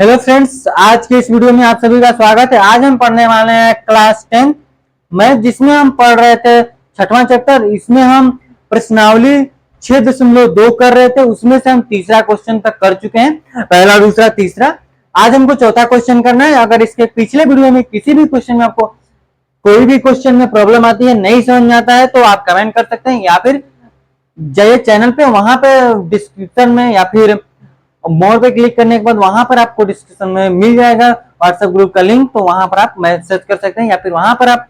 Hello friends, आज के इस वीडियो में आप सभी का स्वागत है। आज हम पढ़ने वाले हैं क्लास 10 मैथ, जिसमें हम पढ़ रहे थे छठवां चैप्टर। इसमें हम प्रश्नावली 6.2 कर रहे थे, उसमें से हम तीसरा क्वेश्चन तक कर चुके हैं, पहला, दूसरा, तीसरा। आज हमको चौथा क्वेश्चन करना है। अगर इसके पिछले वीडियो में किसी भी क्वेश्चन में आपको कोई भी क्वेश्चन में प्रॉब्लम आती है, नहीं समझ में आता है, तो आप कमेंट कर सकते हैं, या फिर जाइए चैनल पे, वहां पे डिस्क्रिप्शन में या फिर मोर पे क्लिक करने के बाद वहां पर आपको डिस्क्रिप्शन में मिल जाएगा व्हाट्सएप ग्रुप का लिंक। तो वहां पर आप मैसेज कर सकते हैं, या फिर वहां पर आप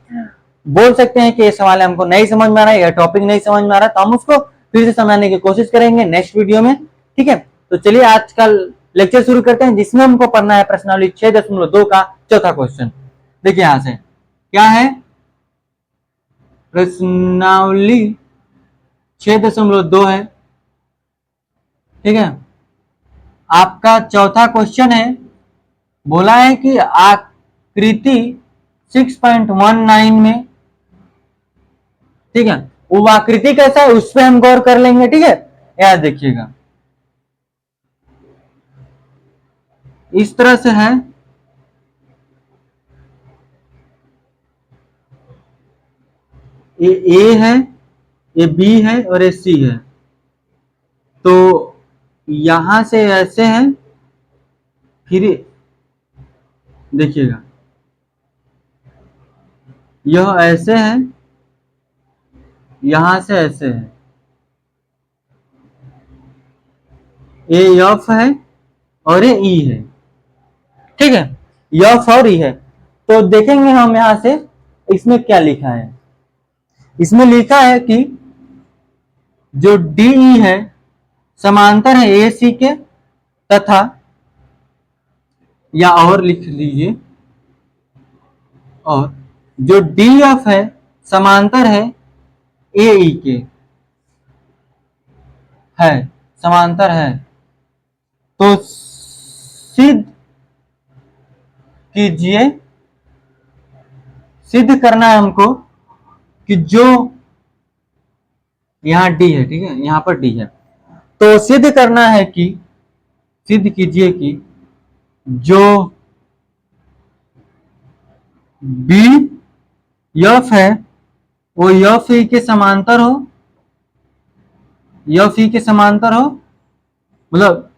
बोल सकते हैं कि ये सवाल हमको नहीं समझ में आ रहा है, यह टॉपिक नहीं समझ में आ रहा है, तो हम उसको फिर से समझाने की कोशिश करेंगे नेक्स्ट वीडियो में। ठीक है, तो चलिए आज का लेक्चर शुरू करते हैं, जिसमें हमको पढ़ना है प्रश्नावली 6.2 का चौथा क्वेश्चन। देखिए यहां से क्या है, प्रश्नावली 6.2 है। ठीक है, आपका चौथा क्वेश्चन है, बोला है कि आकृति 6.19 में, ठीक है, वो आकृति कैसा है उस पर हम गौर कर लेंगे। ठीक है, याद देखिएगा, इस तरह से है, ये ए है, ये बी है और ये सी है। तो यहां से ऐसे है, फिर देखिएगा यह ऐसे है, यहां से ऐसे है, ये एफ है और ये ई है। ठीक है, एफ और ई है। तो देखेंगे हम यहां से इसमें क्या लिखा है। इसमें लिखा है कि जो डी ई है समांतर है ए सी के, तथा, या और लिख लीजिए, और जो डी एफ है समांतर है ए ई के, है समांतर है। तो सिद्ध कीजिए, सिद्ध करना है हमको कि जो यहां डी है, ठीक है, यहां पर डी है, तो सिद्ध करना है कि, सिद्ध कीजिए कि जो बी एफ है वो एफ ई के समांतर हो, एफ ई के समांतर हो, मतलब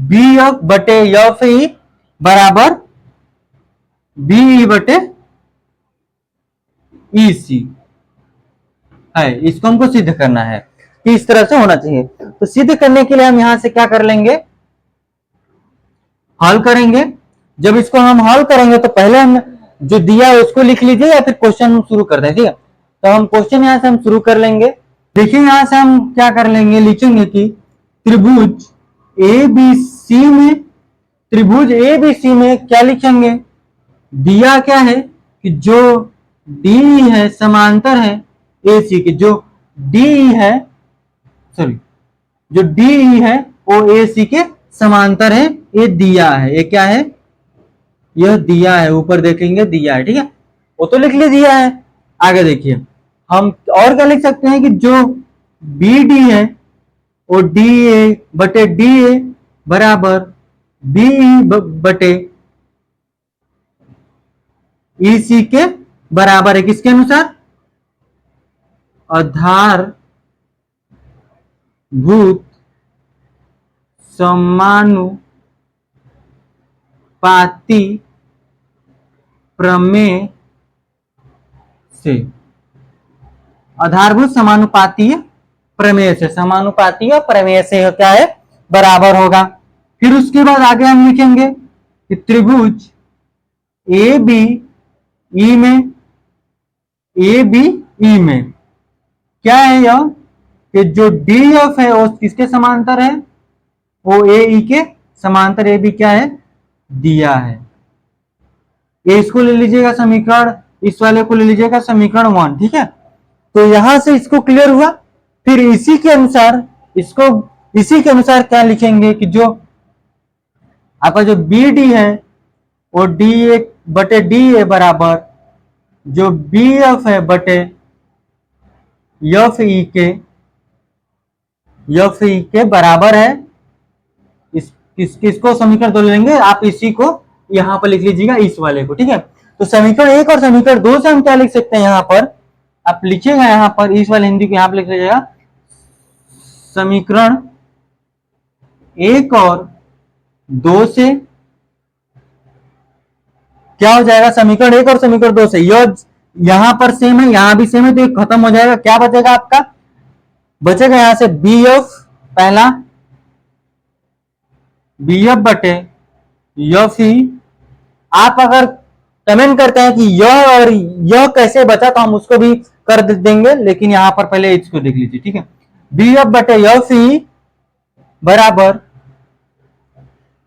बी एफ बटे एफ ई बराबर बी ई बटे ई सी है। इसको हमको सिद्ध करना है कि इस तरह से होना चाहिए। तो सिद्ध करने के लिए हम यहां से क्या कर लेंगे, हल करेंगे। जब इसको हम हल करेंगे तो पहले हम जो दिया है उसको लिख लीजिए, या फिर क्वेश्चन हम शुरू कर दें। ठीक है, तो हम क्वेश्चन यहां से हम शुरू कर लेंगे। देखिए यहां से हम क्या कर लेंगे, लिखेंगे कि त्रिभुज ए बी सी में, त्रिभुज ए बी सी में क्या लिखेंगे, दिया क्या है कि जो डी है समांतर है ए सी के, जो डी है, सॉरी, जो डी है वो ए सी के समांतर है, ये दिया है, ये क्या है, यह दिया है, ऊपर देखेंगे दिया है। ठीक है, वो तो लिख दिया है। आगे देखिए हम और क्या लिख सकते हैं कि जो बी डी है वो डी ए बटे डी ए बराबर बी ई बटे ई सी के बराबर है। किसके अनुसार, आधारभूत समानुपाती प्रमेय से, आधारभूत समानुपातीय प्रमेय से, समानुपातीय प्रमेय से क्या है, बराबर होगा। फिर उसके बाद आगे हम लिखेंगे कि त्रिभुज ए बी ई में, ए बी ई में क्या है यह, कि जो डी एफ है वो किसके समांतर है, वो ए ई के समांतर, ए बी क्या है, दिया है। ये इसको ले लीजिएगा समीकरण, इस वाले को ले लीजिएगा समीकरण 1। ठीक है, तो यहां से इसको क्लियर हुआ। फिर इसी के अनुसार इसको, इसी के अनुसार क्या लिखेंगे कि जो आपका जो बी डी है वो डी ए बटे डी ए बराबर जो बी एफ है बटे एफ ई के, एफ ई के बराबर है। इस किसको समीकरण 2 लेंगे, आप इसी को यहाँ पर लिख लीजिएगा, इस वाले को, ठीक है। तो समीकरण 1 और समीकरण 2 से हम क्या लिख सकते हैं, यहाँ पर आप लिखिएगा, यहाँ पर इस वाले हिंदी को यहाँ पर लिख लीजिएगा, समीकरण 1 और 2 से क्या हो जाएगा, समीकरण 1 और समीकरण 2 से यह यहां पर सेम है, यहां भी सेम है, तो ये खत्म हो जाएगा। क्या बचेगा आपका, बचेगा यहां से बी एफ, पहला बी एफ बटे एफ ई। आप अगर कमेंट करते हैं कि यह और यह कैसे बचा, तो हम उसको भी कर देंगे, लेकिन यहां पर पहले इसको देख लीजिए, ठीक है। बी एफ बटे एफ ई बराबर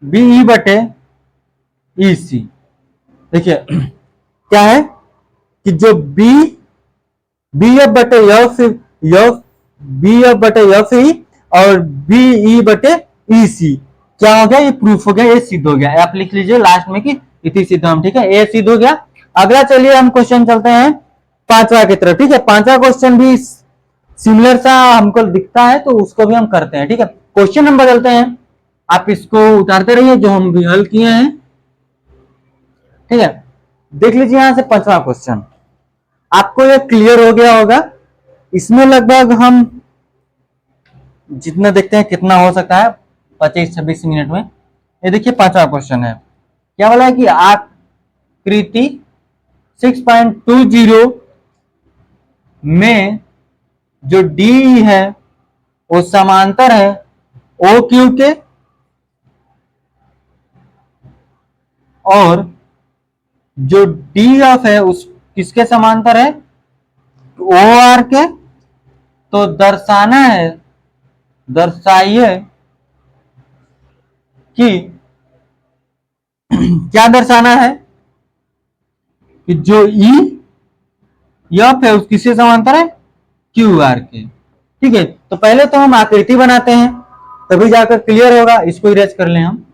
बी ई बटे ई सी। देखिए क्या है कि जो बी एफ बटे एफ बी एफ बटे एफ ई और बी ई बटे ई सी, क्या हो गया, ये प्रूफ हो गया, ये सिद्ध हो गया। आप लिख लीजिए लास्ट में कि इति सिद्धम, ठीक है, ये सिद्ध हो गया। अगला चलिए हम क्वेश्चन चलते हैं पांचवा की तरफ, ठीक है। पांचवा क्वेश्चन भी सिमिलर सा हमको दिखता है, तो उसको भी हम करते हैं, ठीक है। क्वेश्चन हम बदलते हैं, आप इसको उतारते रहिए जो हम भी हल किए हैं, ठीक है। देख लीजिए यहां से पांचवा क्वेश्चन, आपको ये क्लियर हो गया होगा। इसमें लगभग हम जितना देखते हैं कितना हो सकता है 25-26 मिनट में। ये देखिए पांचवा क्वेश्चन है, क्या बोला है कि आकृति 6.20 में जो डी है वो समांतर है ओ क्यू के, और जो डी एफ है उस किसके समांतर है, ओ आर के। तो दर्शाना है, दर्शाइए कि क्या दर्शाना है कि जो ई एफ है उस किसके समांतर है, क्यू आर के, ठीक है। तो पहले तो हम आकृति बनाते हैं, तभी जाकर क्लियर होगा। इसको इरेज कर लें हम,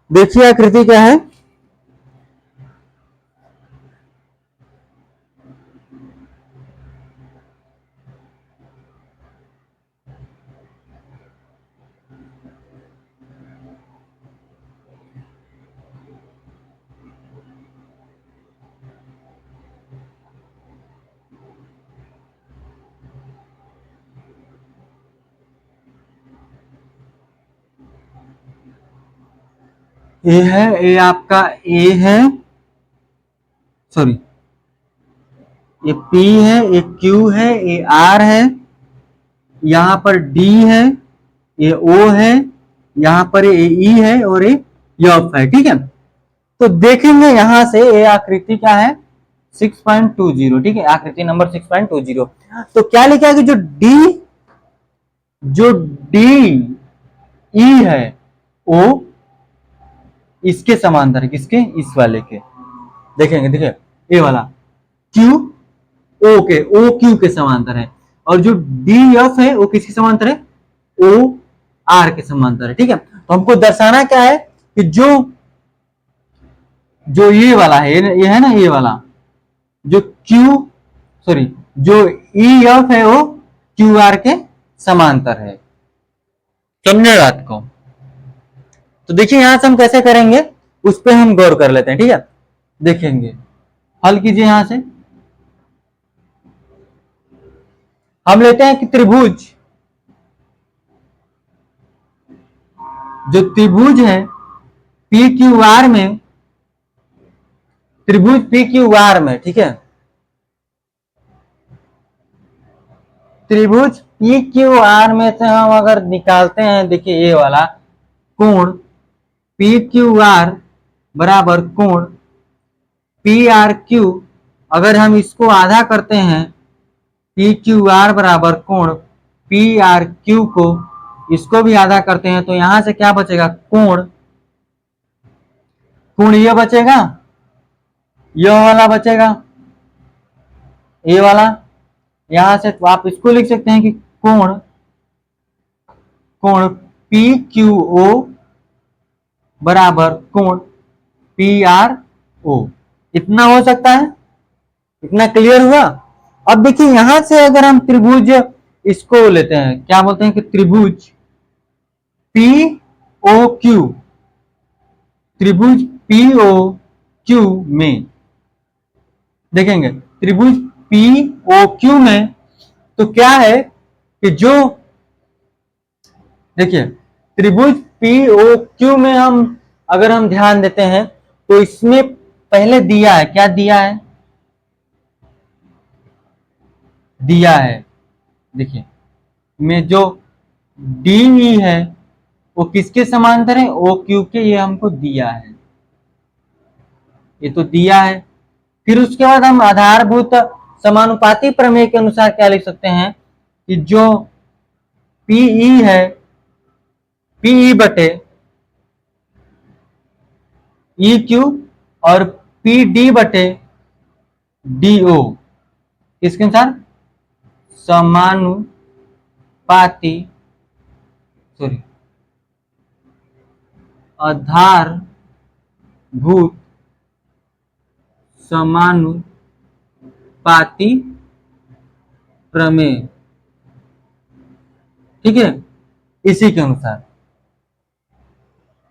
देखिए आकृति क्या है, ए है, ए आपका ए है, सॉरी ये पी है, ये क्यू है, ये आर है, यहां पर डी है, ये ओ है, यहां पर ये ई है और ये एफ है, ठीक है। तो देखेंगे यहां से ये आकृति क्या है, 6.20, ठीक है, आकृति नंबर 6.20। तो क्या लिखा है कि जो डी ई है वो इसके समांतर है, किसके, इस वाले के। देखेंगे, देखिए ये वाला क्यू ओ के, ओ क्यू के समांतर है, और जो डी एफ है वो किसके समांतर है, ओ आर के समांतर है, ठीक है। तो हमको दर्शाना क्या है कि जो जो ये वाला है, ये है ना, ये वाला जो क्यू, सॉरी जो ई एफ है वो क्यू आर के समांतर है, समझे बात को। तो देखिए यहां से हम कैसे करेंगे उस पर हम गौर कर लेते हैं, ठीक है। देखेंगे, हल कीजिए यहां से, हम लेते हैं कि त्रिभुज, जो त्रिभुज है पी क्यू आर में, त्रिभुज पी क्यू आर में, ठीक है, त्रिभुज पी क्यू आर में से हम अगर निकालते हैं, देखिए ये वाला कोण पी क्यू आर बराबर कोण पी आर क्यू, अगर हम इसको आधा करते हैं, पी क्यू आर बराबर कोण पी आर क्यू को इसको भी आधा करते हैं, तो यहां से क्या बचेगा, कोण, कोण ये बचेगा, यह वाला बचेगा, ये वाला। यहां से तो आप इसको लिख सकते हैं कि कोण कोण पी क्यू ओ बराबर कोण पी आर ओ। इतना हो सकता है, इतना क्लियर हुआ। अब देखिए यहां से अगर हम त्रिभुज इसको लेते हैं, क्या बोलते हैं कि त्रिभुज पी ओ क्यू, त्रिभुज पी ओ क्यू में देखेंगे, त्रिभुज पी ओ क्यू में तो क्या है कि जो देखिए त्रिभुज पी ओ क्यू में हम अगर हम ध्यान देते हैं तो इसमें पहले दिया है, क्या दिया है, दिया है देखिए में जो डी ई है वो किसके समांतर है, ओ क्यू के, ये हमको दिया है, ये तो दिया है। फिर उसके बाद हम आधारभूत समानुपाती प्रमेय के अनुसार क्या लिख सकते हैं कि जो पीई है, पीई बटे ई क्यू और पी डी बटे डी ओ किसके अनुसार, समानुपाती सॉरी आधारभूत समानुपाती प्रमेय, ठीक है, इसी के अनुसार।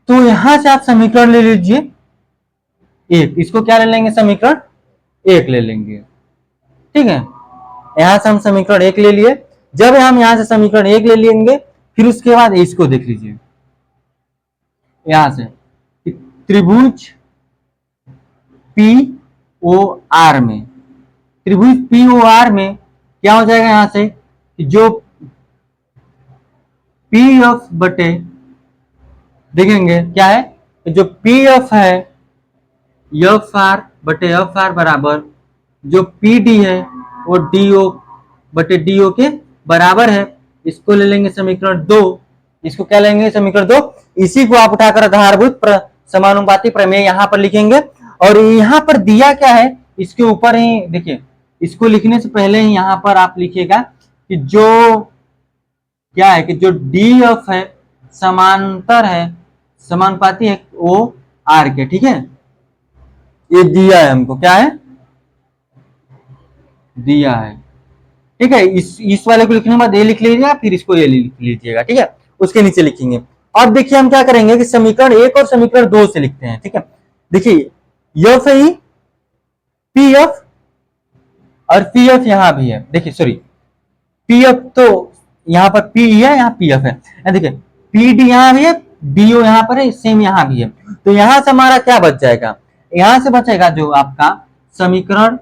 तो यहां से आप समीकरण ले लीजिए एक, इसको क्या ले लेंगे, समीकरण एक ले लेंगे, ठीक है। यहां से हम समीकरण एक ले लिए, जब हम यहां से समीकरण एक ले लेंगे फिर उसके बाद इसको देख लीजिए यहां से त्रिभुज पी ओ आर में, त्रिभुज पी ओ आर में क्या हो जाएगा, यहां से जो पी एफ बटे देखेंगे क्या है, जो पी एफ है एफ आर बटे एफ आर बराबर जो पी डी है वो डी ओ बटे डी ओ के बराबर है। इसको ले लेंगे समीकरण दो, इसको क्या लेंगे, समीकरण दो। इसी को आप उठाकर आधारभूत समानुपाती प्रमेय यहां पर लिखेंगे। और यहां पर दिया क्या है, इसके ऊपर ही देखिए, इसको लिखने से पहले ही यहां पर आप लिखिएगा कि जो क्या है कि जो डी एफ है समांतर है, समानुपाती है ओ आर के, ठीक है, ये दिया है हमको, क्या है, दिया है, ठीक है। इस वाले को लिखने के बाद ये लिख लीजिएगा, फिर इसको ये लिख लीजिएगा, ठीक है, उसके नीचे लिखेंगे। अब देखिए हम क्या करेंगे कि समीकरण एक और समीकरण दो से लिखते हैं, ठीक है। देखिए एफ ई पी एफ और पी एफ यहां भी है, देखिए सॉरी पी एफ तो यहां पर पी है, यहां पी एफ है, देखिए पी डी यहां भी है, डी ओ यहां पर है, सेम यहां भी है। तो यहां से हमारा क्या बच जाएगा, यहां से बचेगा जो आपका समीकरण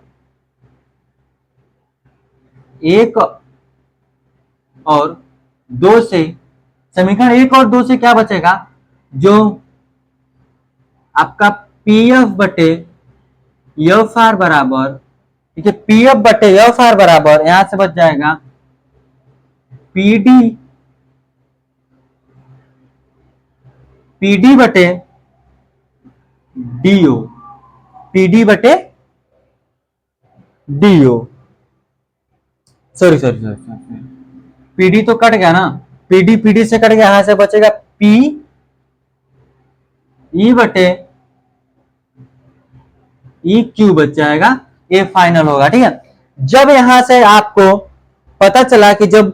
एक और दो से, समीकरण एक और दो से क्या बचेगा, जो आपका पी एफ बटे एफ आर बराबर, ठीक है, पी एफ बटे एफ आर बराबर यहां से बच जाएगा पी डी बटे डी ओ, पी डी बटे D O, sorry sorry sorry PD तो कट गया ना, पीडी से कट गया, यहां से बचेगा पी ई बटे ई क्यू बच जाएगा, ये फाइनल होगा, ठीक है। जब यहां से आपको पता चला कि जब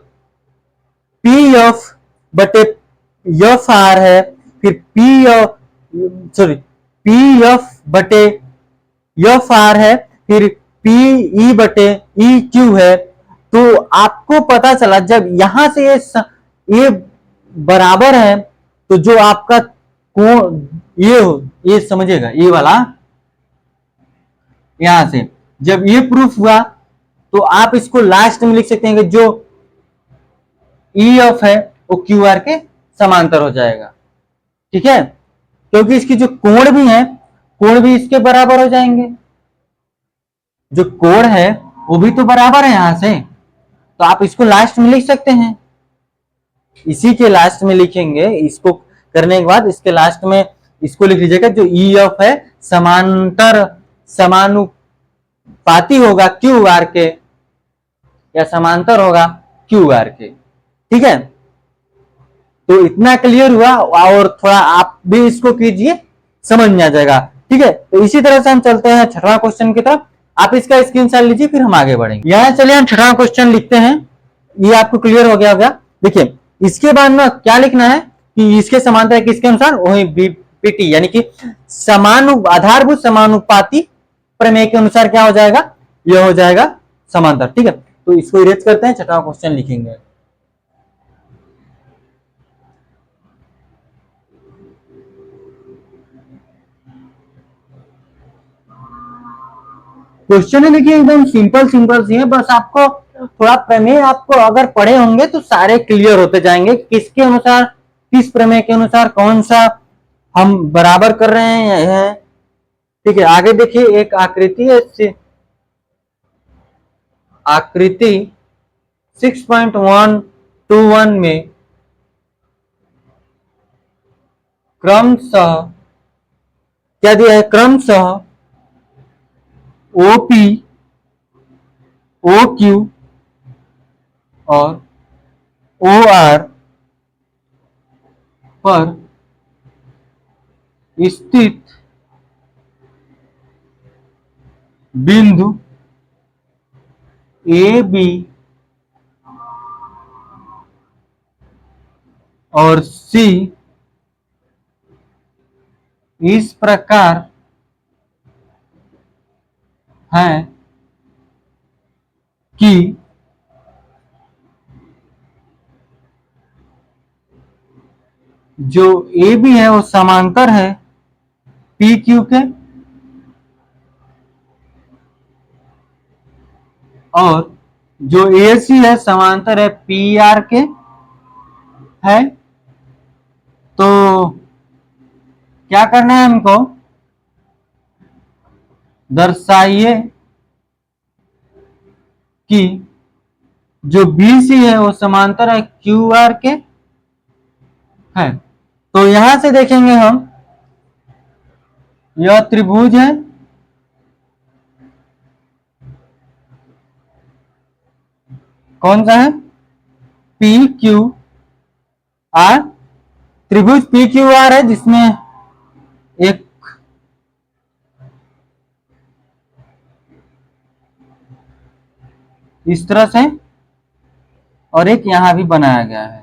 पी एफ बटे एफ आर है, फिर पी सॉरी पी एफ बटे एफ आर है, फिर पी ई बटे ई क्यू है, तो आपको पता चला जब यहां से ये बराबर है तो जो आपका कोण ये समझिएगा, ये वाला यहां से जब ये प्रूफ हुआ तो आप इसको लास्ट में लिख सकते हैं कि जो ई एफ है वो क्यू आर के समांतर हो जाएगा, ठीक है, क्योंकि इसकी जो कोण भी है, कोण भी इसके बराबर हो जाएंगे, जो कोण है वो भी तो बराबर है यहां से, तो आप इसको लास्ट में लिख सकते हैं, इसी के लास्ट में लिखेंगे। इसको करने के बाद इसके लास्ट में इसको लिख लीजिएगा, जो ई एफ है समांतर समानुपाती होगा क्यू आर के, या समांतर होगा क्यू आर के, ठीक है। तो इतना क्लियर हुआ, और थोड़ा आप भी इसको कीजिए, समझ में आ जाएगा, ठीक है। तो इसी तरह से हम चलते हैं छठवां क्वेश्चन की तरफ। आप इसका स्क्रीनशॉट लीजिए, फिर हम आगे बढ़ेंगे। यहाँ चलिए हम छठवां क्वेश्चन लिखते हैं। ये आपको क्लियर हो गया होगा। देखिए इसके बाद में क्या लिखना है कि इसके समांतर है किसके अनुसार, वही बीपीटी यानी कि आधारभूत समानुपाती प्रमेय के अनुसार क्या हो जाएगा, यह हो जाएगा समांतर। ठीक है, तो इसको इरेज करते हैं, छठवां क्वेश्चन लिखेंगे। क्वेश्चन है देखिए एकदम सिंपल सिंपल सी है, बस आपको थोड़ा प्रमेय आपको अगर पढ़े होंगे तो सारे क्लियर होते जाएंगे, किसके अनुसार, किस प्रमेय के अनुसार कौन सा हम बराबर कर रहे हैं। ठीक है, आगे देखिए एक आकृति है, आकृति 6.121 में क्रमशः क्या दिया है, क्रमशः ओपी, ओक्यू और ओआर पर स्थित बिंदु ए बी और सी इस प्रकार है कि जो ए बी है वो समांतर है पी क्यू के, और जो ए सी है समांतर है पी आर के है। तो क्या करना है हमको, दर्शाइए कि जो बी सी है वो समांतर है क्यू आर के है। तो यहां से देखेंगे हम, यह त्रिभुज है, कौन सा है, पी क्यू आर, त्रिभुज पी क्यू आर है जिसमें एक इस तरह से और एक यहां भी बनाया गया है।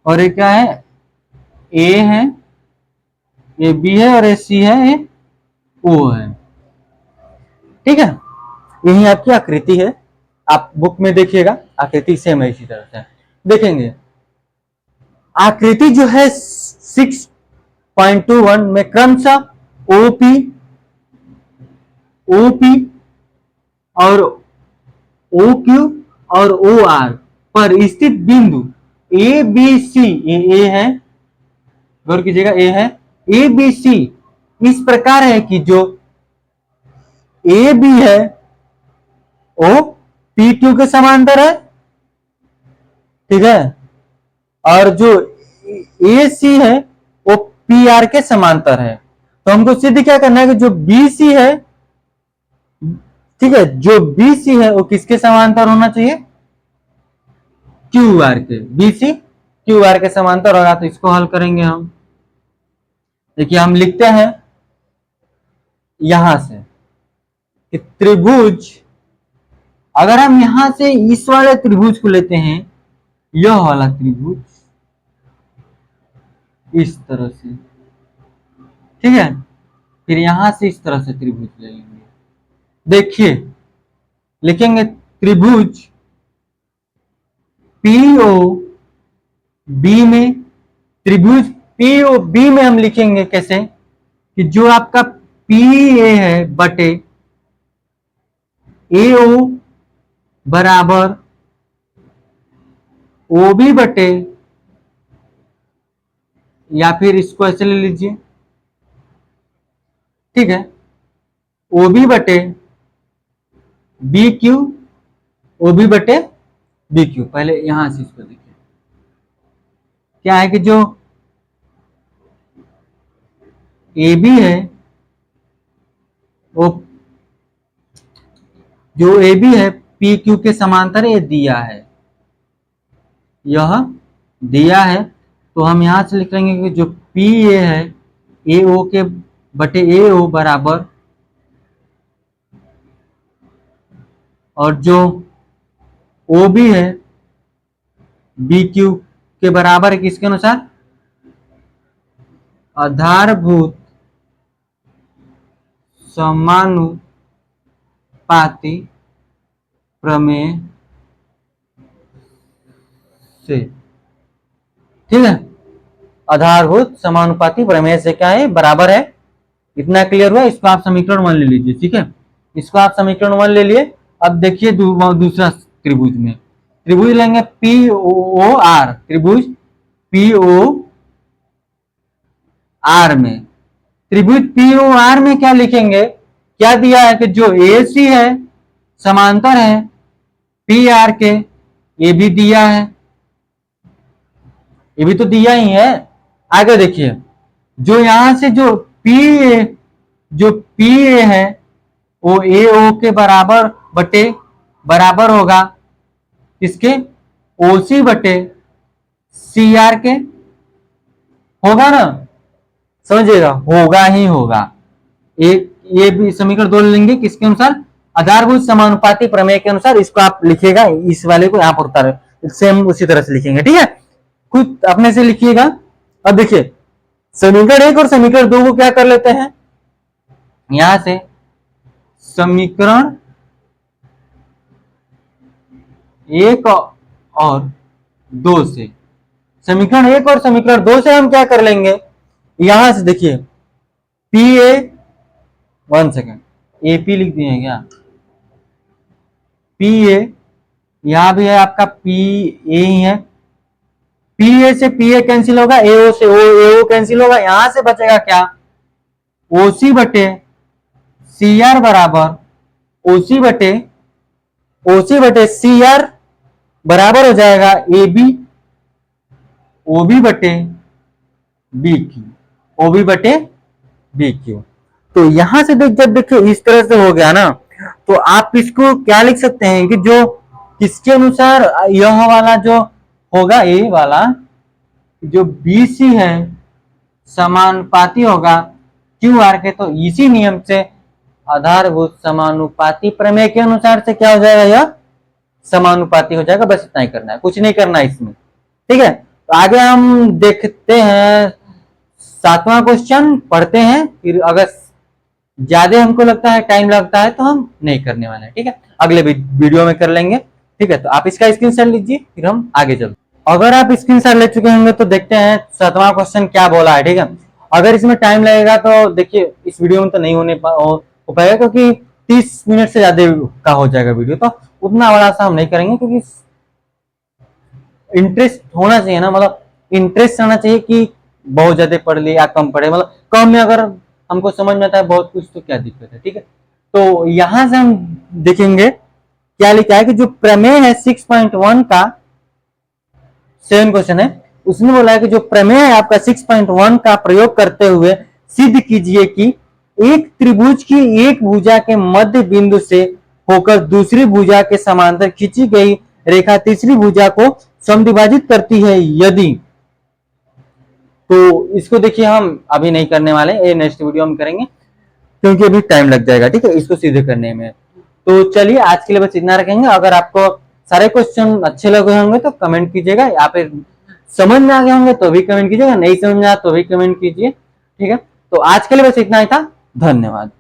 और ये क्या है, ए है, ये बी है और ये सी है, ये ओ है। ठीक है, यही आपकी आकृति है, आप बुक में देखिएगा आकृति सेम है इसी तरह से देखेंगे। आकृति जो है 6.21 में क्रमशः ओपी, ओपी और ओ क्यू और ओ आर पर स्थित बिंदु ए बी सी, ए है, गौर कीजिएगा ए है, ए बी सी इस प्रकार है कि जो ए बी है वो पी क्यू के समांतर है। ठीक है, और जो ए सी है वो पी आर के समांतर है। तो हमको सिद्ध क्या करना है कि जो बी सी है, ठीक है, जो बी सी है वो किसके समांतर होना चाहिए, क्यू आर के, बी सी क्यू आर के समांतर होगा। तो इसको हल करेंगे हम, देखिए हम लिखते हैं यहां से कि त्रिभुज, अगर हम यहां से इस वाले त्रिभुज को लेते हैं, यह वाला त्रिभुज इस तरह से, ठीक है, फिर यहां से इस तरह से त्रिभुज ले लेंगे। देखिए लिखेंगे त्रिभुज पीओ बी में, त्रिभुज पीओ बी में हम लिखेंगे कैसे कि जो आपका पी ए है बटे ए ओ बराबर ओ बी बटे, या फिर इसको ऐसे ले लीजिए, ठीक है, ओ बी बटे बी क्यू, ओ बी बटे बी क्यू। पहले यहां से इसको देखिए क्या है कि जो ए बी है वो, जो ए बी है पी क्यू के समांतर ये दिया है, यह दिया है, तो हम यहां से लिख लेंगे कि जो पी ए है ए ओ के बटे ए ओ बराबर, और जो ओ बी है बी क्यू के बराबर है, किसके अनुसार, आधारभूत समानुपाती प्रमेय से। ठीक है, आधारभूत समानुपाती प्रमेय से क्या है, बराबर है। इतना क्लियर हुआ। इसको आप समीकरण 1 ले लीजिए। ठीक है, इसको आप समीकरण 1 ले लिए। अब देखिए दूसरा त्रिभुज में, त्रिभुज लेंगे पी ओ आर, त्रिभुज पी ओ आर में, त्रिभुज पी ओ आर में क्या लिखेंगे, क्या दिया है कि जो ए सी है समांतर है पी आर के, ये भी दिया है, ये भी तो दिया ही है। आगे देखिए, जो यहां से जो पी ए है वो ए ओ के बराबर बटे बराबर होगा किसके, ओ सी बटे सी आर के, होगा ना, समझिएगा, होगा ही होगा। ये भी समीकरण 2 लेंगे किसके अनुसार, आधारभूत समानुपाती प्रमेय के अनुसार। इसको आप लिखिएगा, इस वाले को यहां पर उतार, सेम उसी तरह से लिखेंगे। ठीक है, खुद अपने से लिखिएगा। अब देखिए समीकरण 1 और समीकरण 2 को क्या कर लेते हैं, यहां से समीकरण 1 और 2 से, समीकरण 1 और समीकरण 2 से हम क्या कर लेंगे, यहां से देखिए पी ए, 1 सेकेंड, एपी लिख दिए क्या, पी ए, यहां भी है आपका पी ए ही है, पी ए से पी ए कैंसिल होगा, ए ओ से ए ओ कैंसिल होगा, यहां से बचेगा क्या, ओ सी बटे सी आर बराबर ओ सी बटे सी आर बराबर हो जाएगा ए बी ओ बी बटे बी क्यू, ओ बी बटे बी क्यू। तो यहां से जब देखिए इस तरह से हो गया ना, तो आप इसको क्या लिख सकते हैं कि जो किसके अनुसार यह वाला जो होगा, ए वाला जो बी सी है समानुपाती होगा क्यू आर के, तो इसी नियम से आधारभूत समानुपाती प्रमेय के अनुसार से क्या हो जाएगा, यह समानुपाती हो जाएगा। बस इतना ही करना है, कुछ नहीं करना है इसमें। ठीक है, तो आगे हम देखते हैं 7वां क्वेश्चन पढ़ते हैं, फिर अगर ज्यादा हमको लगता है टाइम लगता है तो हम नहीं करने वाले हैं। ठीक है, अगले वीडियो में कर लेंगे। ठीक है, तो आप इसका स्क्रीनशॉट लीजिए, फिर हम आगे चलते हैं। अगर आप स्क्रीनशॉट ले चुके होंगे तो देखते हैं 7वां क्वेश्चन क्या बोला है। ठीक है, अगर इसमें टाइम लगेगा तो देखिए इस वीडियो में तो नहीं हो पाएगा, क्योंकि 30 मिनट से ज्यादा का हो जाएगा वीडियो, तो उतना बड़ा सा हम नहीं करेंगे, क्योंकि इंटरेस्ट होना चाहिए ना, मतलब इंटरेस्ट रहना चाहिए कि बहुत ज्यादा पढ़ ले या कम पढ़े, मतलब कम में अगर हमको समझ में आता है बहुत कुछ तो क्या दिक्कत है। ठीक है, तो यहां से हम देखेंगे क्या लिखा है कि जो प्रमेय है 6.1 का 7 क्वेश्चन है, उसने बोला है कि जो प्रमेय है आपका 6.1 का प्रयोग करते हुए सिद्ध कीजिए कि एक त्रिभुज की एक भुजा के मध्य बिंदु से होकर दूसरी भुजा के समांतर खींची गई रेखा तीसरी भुजा को समद्विभाजित करती है यदि, तो इसको देखिए हम अभी नहीं करने वाले, ये नेक्स्ट वीडियो में करेंगे, क्योंकि अभी टाइम लग जाएगा। ठीक है, इसको सीधे करने में। तो चलिए आज के लिए बस इतना रखेंगे। अगर आपको सारे क्वेश्चन अच्छे लगे होंगे तो कमेंट कीजिएगा, या फिर समझ में आ गए होंगे तो भी कमेंट कीजिएगा, नहीं समझ में आया तो भी कमेंट कीजिए। ठीक है, तो आज के लिए बस इतना ही था। धन्यवाद।